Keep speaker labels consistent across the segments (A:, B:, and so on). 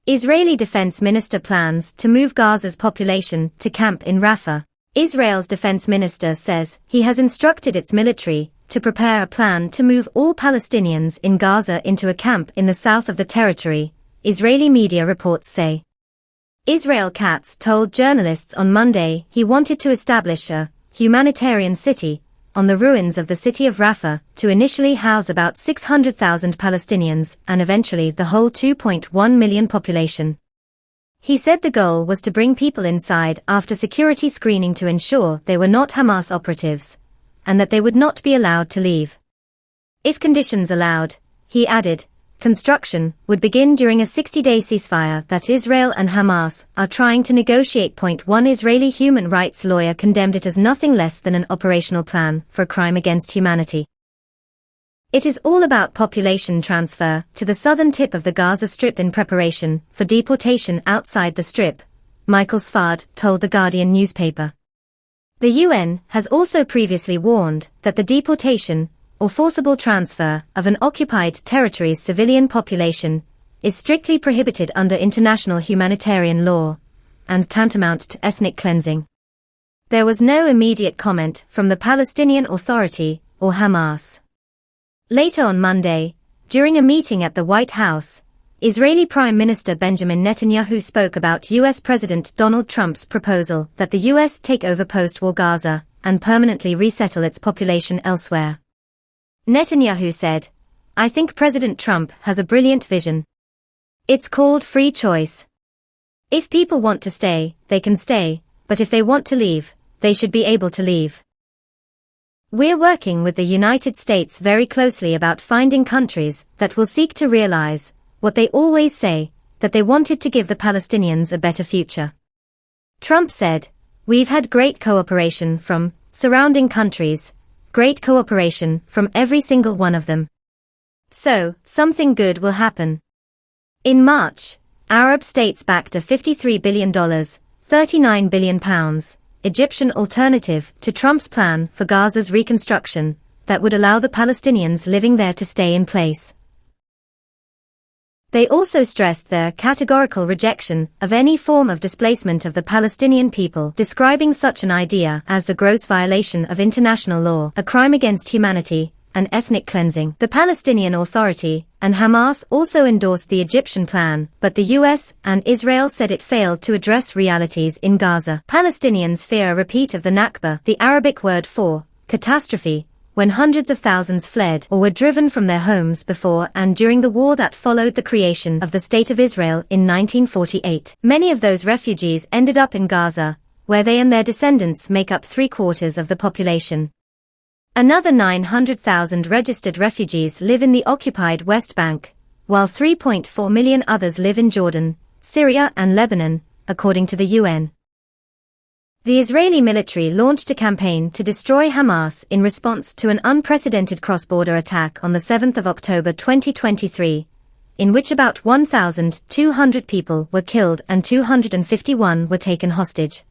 A: Israeli Defense Minister plans to move Gaza's population to camp in Rafah. Israel's defense minister says he has instructed its military to prepare a plan to move all Palestinians in Gaza into a camp in the south of the territory, Israeli media reports say. Israel Katz told journalists on Monday he wanted to establish a humanitarian city on the ruins of the city of Rafah to initially house about 600,000 Palestinians and eventually the whole 2.1 million population. He said the goal was to bring people inside after security screening to ensure they were not Hamas operatives, and that they would not be allowed to leave. If conditions allowed, he added, construction would begin during a 60-day ceasefire that Israel and Hamas are trying to negotiate. One Israeli human rights lawyer condemned it as nothing less than an operational plan for a crime against humanity. It is all about population transfer to the southern tip of the Gaza Strip in preparation for deportation outside the Strip, Michael Sfard told the Guardian newspaper. The UN has also previously warned that the deportation or forcible transfer of an occupied territory's civilian population is strictly prohibited under international humanitarian law and tantamount to ethnic cleansing. There was no immediate comment from the Palestinian Authority or Hamas. Later on Monday, during a meeting at the White House, Israeli Prime Minister Benjamin Netanyahu spoke about U.S. President Donald Trump's proposal that the U.S. take over post-war Gaza and permanently resettle its population elsewhere. Netanyahu said, "I think President Trump has a brilliant vision. It's called free choice. If people want to stay, they can stay, but if they want to leave, they should be able to leave. We're working with the United States very closely about finding countries that will seek to realize what they always say, that they wanted to give the Palestinians a better future." Trump said, "We've had great cooperation from surrounding countries, great cooperation from every single one of them. So, something good will happen." In March, Arab states backed a $53 billion, £39 billion, Egyptian alternative to Trump's plan for Gaza's reconstruction that would allow the Palestinians living there to stay in place. They also stressed their categorical rejection of any form of displacement of the Palestinian people, describing such an idea as a gross violation of international law, a crime against humanity, and ethnic cleansing. The Palestinian Authority and Hamas also endorsed the Egyptian plan, but the US and Israel said it failed to address realities in Gaza. Palestinians fear a repeat of the Nakba, the Arabic word for catastrophe, when hundreds of thousands fled or were driven from their homes before and during the war that followed the creation of the State of Israel in 1948. Many of those refugees ended up in Gaza, where they and their descendants make up 3/4 of the population. Another 900,000 registered refugees live in the occupied West Bank, while 3.4 million others live in Jordan, Syria and Lebanon, according to the UN. The Israeli military launched a campaign to destroy Hamas in response to an unprecedented cross-border attack on the 7th of October 2023, in which about 1,200 people were killed and 251 were taken hostage.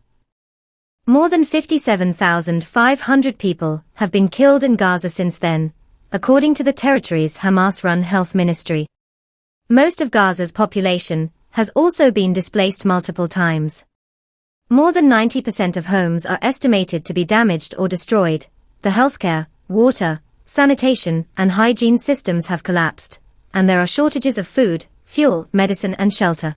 A: More than 57,500 people have been killed in Gaza since then, according to the territory's Hamas-run health ministry. Most of Gaza's population has also been displaced multiple times. More than 90% of homes are estimated to be damaged or destroyed. The healthcare, water, sanitation, and hygiene systems have collapsed, and there are shortages of food, fuel, medicine, and shelter.